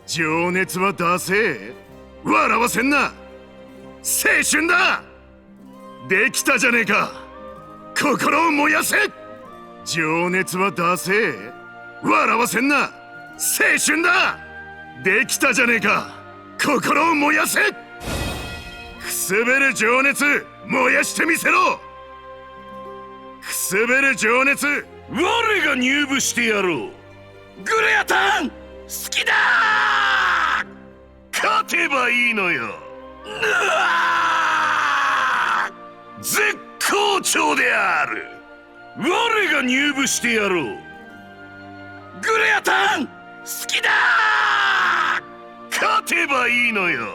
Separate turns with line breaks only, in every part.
情熱は出せ。笑わせんな。青春だ。できたじゃねえか。心を燃やせ。情熱は出せ。笑わせんな。青春だ。できたじゃねえか。心を燃やせ。くすべる情熱燃やしてみせろ。くすべる情熱、我が入部してやろう。グレアタン好きだー。勝てばいいのよ。絶好調である。我が入部してやろう。グレアタン好きだー。勝てばいいのよ。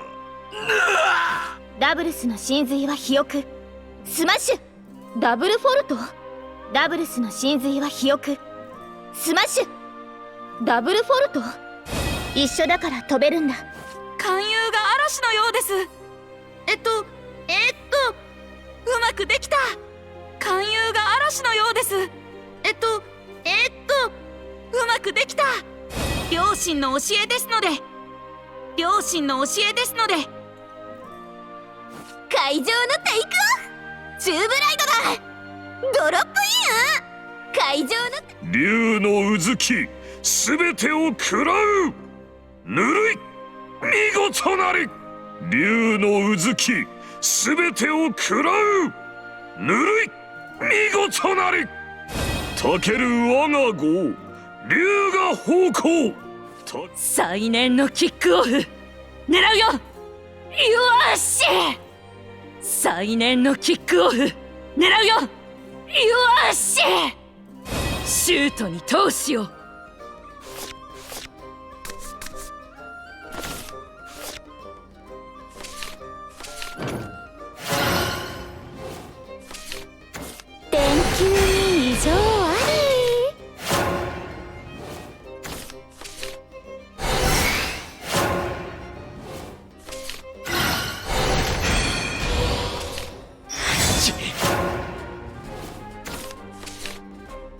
ダブルスの真髄は肥沃。スマッシュ。ダブルフォルト。ダブルスの真髄は肥沃。スマッシュ。ダブルフォルト。一緒だから飛べるんだ。
勧誘が嵐のようです。うまくできた。勧誘が嵐のようです。うまくできた。両親の教えですので。両親の教えですので。
会場のテイクオフ。チューブライドだ。ドロップイン。会場の
竜のうずきすべてを食らう。ぬるい。見事なり。竜のうずきすべてを食らう。ぬるい。見事なり。たける我が号竜が咆哮。
最年のキックオフ狙うよ。よし。最年のキックオフ狙うよ。よし。シュートに通しよう。
電球に異常あり。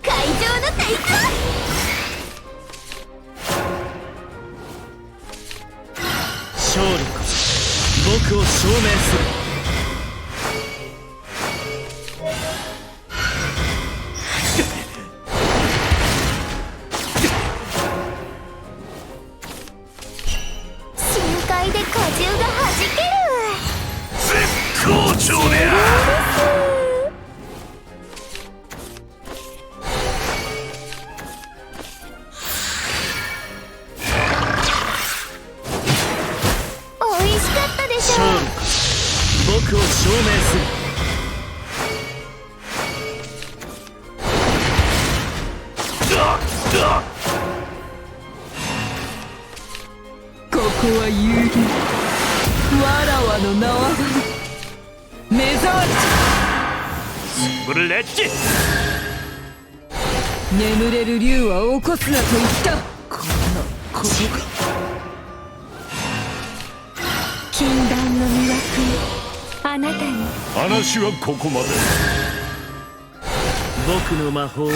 会場のテイクオフ。
勝利こそ僕を証明する。
深海で果汁がはじける。
絶好調である。
美味しかったでしょ。
勝利こそ僕を証明する。
ここは有利。わらわの縄張り。目障り
ブレッジ。
眠れる竜は起こすなと言った。こんなことが。
禁断の魅惑をあなたに。
話はここまで。
僕の魔法は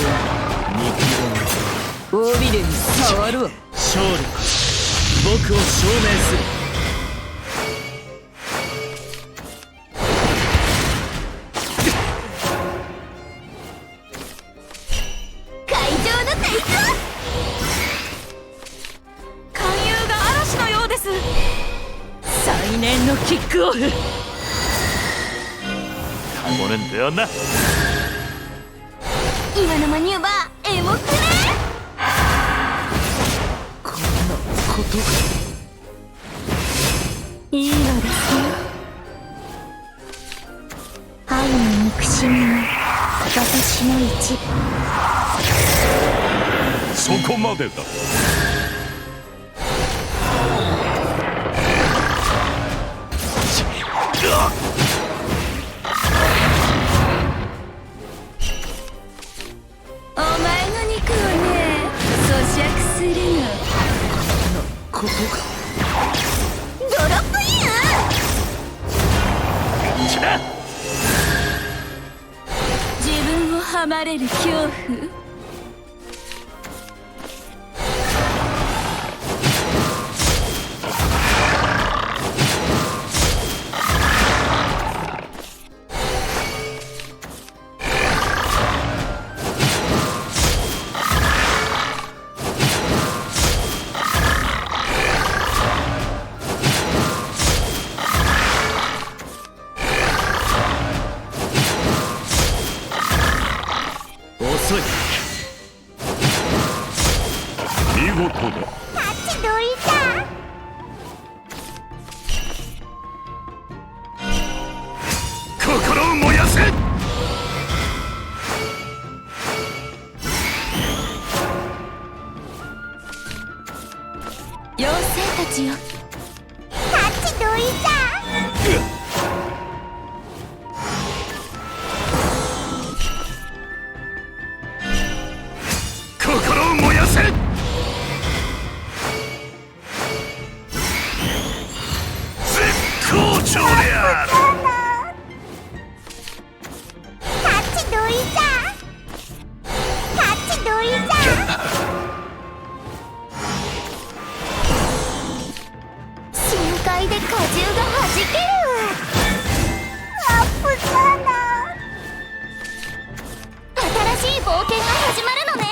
肉
尾びれに触るわ。
勝利こそ僕を証明する。
会場のテイクオフ。
勧誘が嵐のようです。最年のキックオフ。
이번엔 되었나?
今のマニューバーエモくね。
こんなことが。
いいのですよ。愛の憎しみも私の一部。
そこまでだ。
お前の肉をね、咀嚼するの。
ことが
ドロップイン。
自分をはまれる恐怖。
妖精たちよ、タッチどいじゃ。
心を燃やせ。絶好調である。
タッチどいじゃ。タッチどいじゃ。深海で果汁がはじける。アップだな。新しい冒険が始まるのね。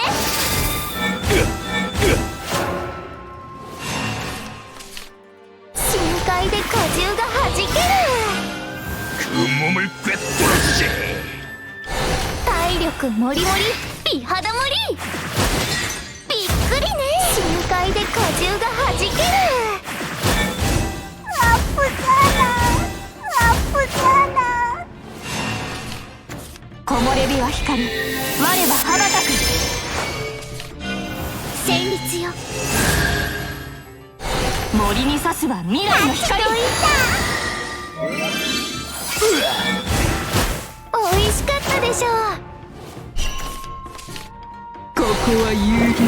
深海で果汁がはじける。
雲むべっとし。
体力もりもり、美肌もり。びっくりね。深海で果汁がはじける。アップだな。アップだな。木漏れ日は光る。我は羽ばたく。旋律よ。森に差すは未来の光。おいしかったでしょう。
ここは遊戯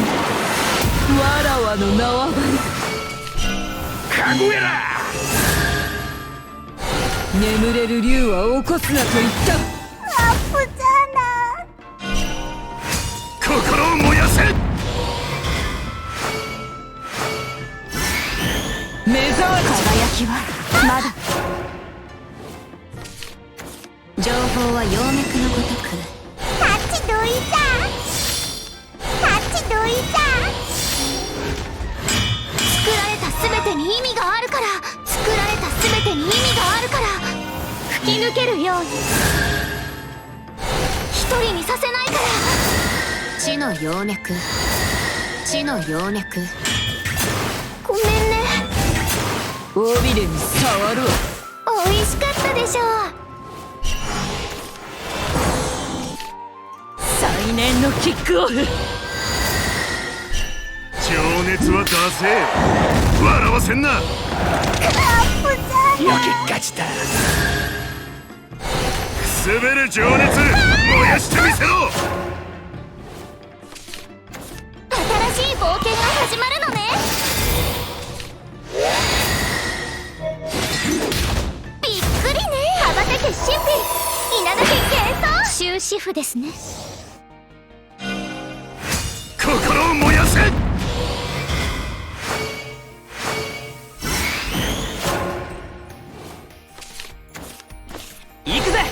わらわの縄張り。
カグエラ。
眠れる竜は起こすなと言った。
アップだな。
心を燃やせ。
目障り。
輝きはまだ。情報は葉脈のごとく。タッチどいじゃ。タッチどいじゃ。作られた全てに意味があるから。作られた全てに意味があるから。吹き抜けるように。一人にさせないから。地の葉脈。地の葉脈。ごめんね。
尾びれに触るわ。
おいしかったでしょう。
最年のキックオフ。
情熱は出せ。笑わせんな。
アップだ。
よけ勝ちだ。くすべる情熱燃やしてみせろ。
新しい冒険が始まるのね。びっくりね。羽ばたけ神秘、稲垣幻想。終止符ですね。
心を燃やせ。
行くぜ。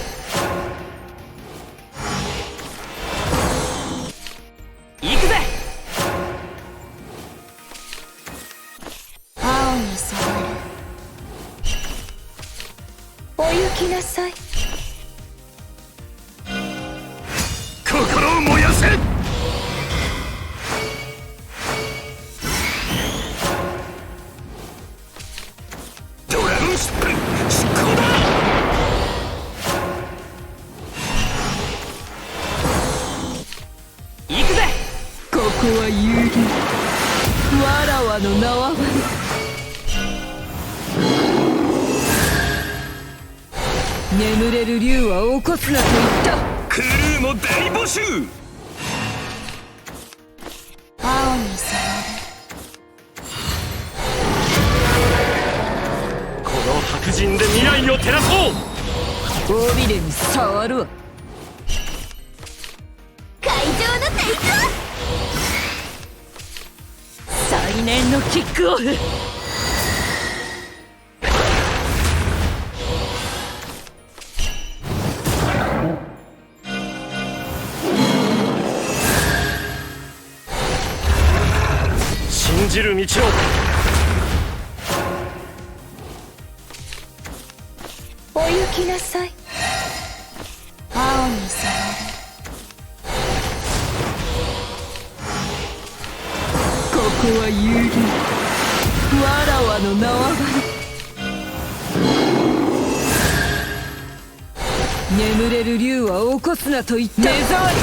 行くぜ。
青に染まる。
お行きなさい。
心を燃やせ。ドラゴンシップ出航だ。
行くぜ。ここは遊戯わらわの縄張り。眠れる竜は起こすなと言った。
クルーも大募集。
青に染まる。
この白人で未来を照らそう。
尾びれに触るわ。
会場の対抗。
最年のキックオフ。
信じる道を。
お行きなさい。
青に染まる。
ここは遊戯わらわの縄張り。眠れる竜は起こすなと言った。目障り。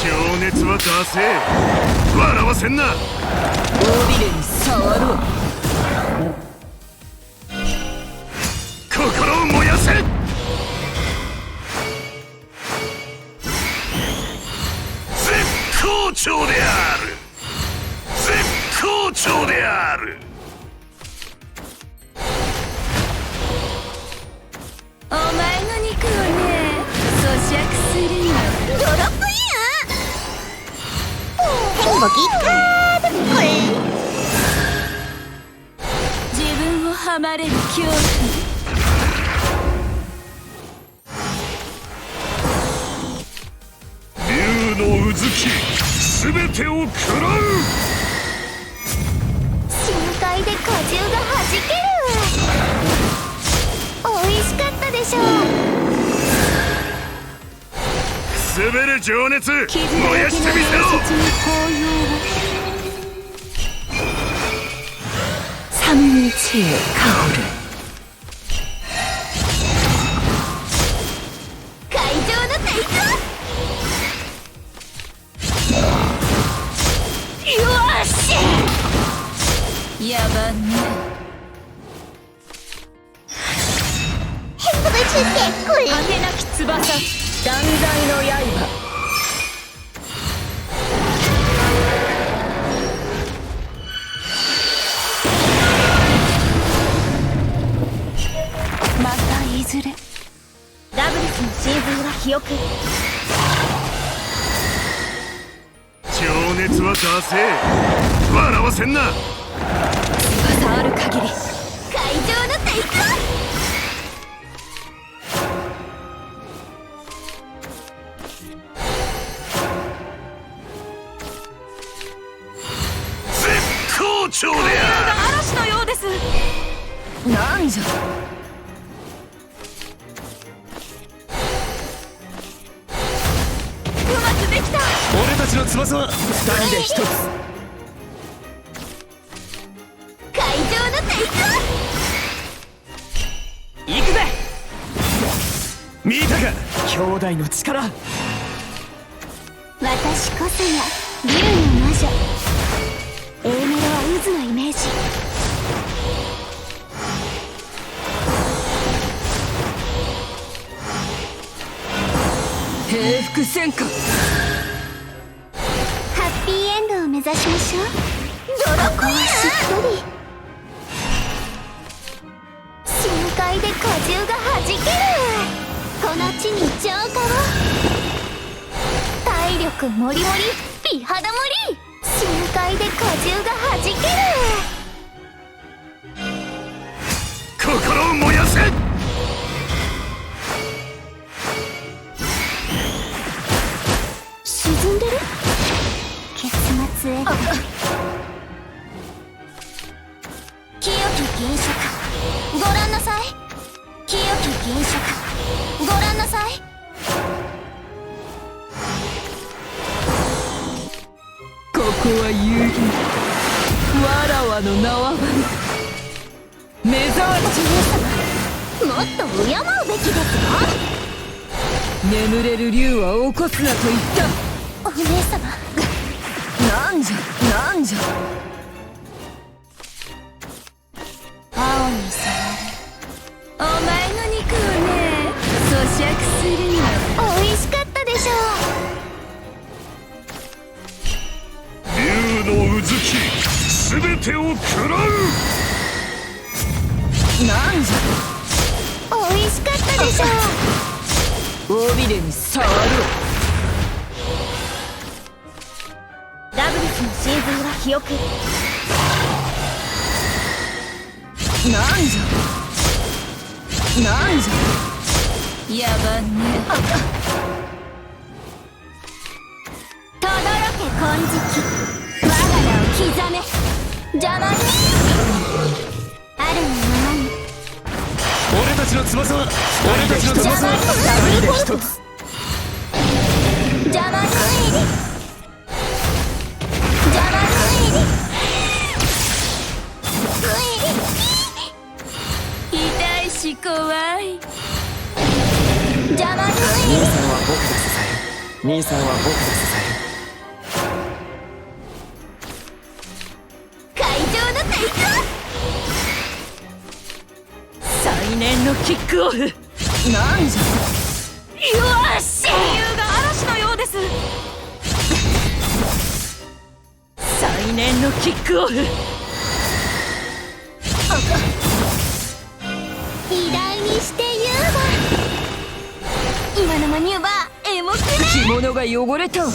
情熱は出せ。笑わせんな。
尾びれに触ろう。
心を燃やせ。絶好調である。絶好調である。
お前の肉をね、咀嚼するの。
ドロップイン행복이 가득
自分をはまれる恐怖。
竜のうずきすべてを食らう。
深海で果汁がはじける。美味しかったでしょう。
滑る情熱燃やしてみせろ。
三界香る。
会場のテイク
よし、野蛮ね。果てなき翼、断罪の刃。またいずれ。
ダブルスの真髄は肥沃。
情熱は出せ。笑わせんな。
翼ある限り。
会場のテイク
絶好調である。
嵐のようです。なんじゃ。うまくできた。
俺たちの翼は二人で一つ。
会場のテイク
行くぜ。見たか、兄弟の力。
私こそが竜の魔女。Aメロは渦のイメージ。
平服戦火。
ハッピーエンドを目指しましょう。ドロップインしっとり。深海で果汁がはじける。この地に浄化を。体力もりもり、美肌もり。深海で果汁がはじける。
心を燃やせ。
沈んでる。結末へ。清き銀色ご覧なさい。清き銀色ご覧なさい。
ここは遊戯。わらわの縄張り。目障り。
もっと敬うべきですよ。
眠れる竜は起こすなと言った。
お姉様。
なんじゃなんじゃ。
青に触る。
お前の肉をね、咀嚼するの。
美味しかったでしょ
竜のうずきすべてを食らう。
なんじ
う。美味しかったでしょ
ゃ。尾びれに触る。
ダブルスの真髄は肥沃。
なんじゃなんじゃ。野蛮ね。
とどろけ金色。我が名を刻め。邪魔ね。あるがままに。
俺たちの翼は俺たちの翼は二人で一つ。
邪魔ねえり。邪魔ねえり。
痛いし怖い。
邪魔ねえり。
兄さんは僕が支える。兄さんは僕が支える。
念のキックオフ。
なんじゃ。
よーし、
理由が嵐のようです。
最念のキックオフ。
偉大にして言うわ。今のマニューバーエモくない？
着物が汚れた。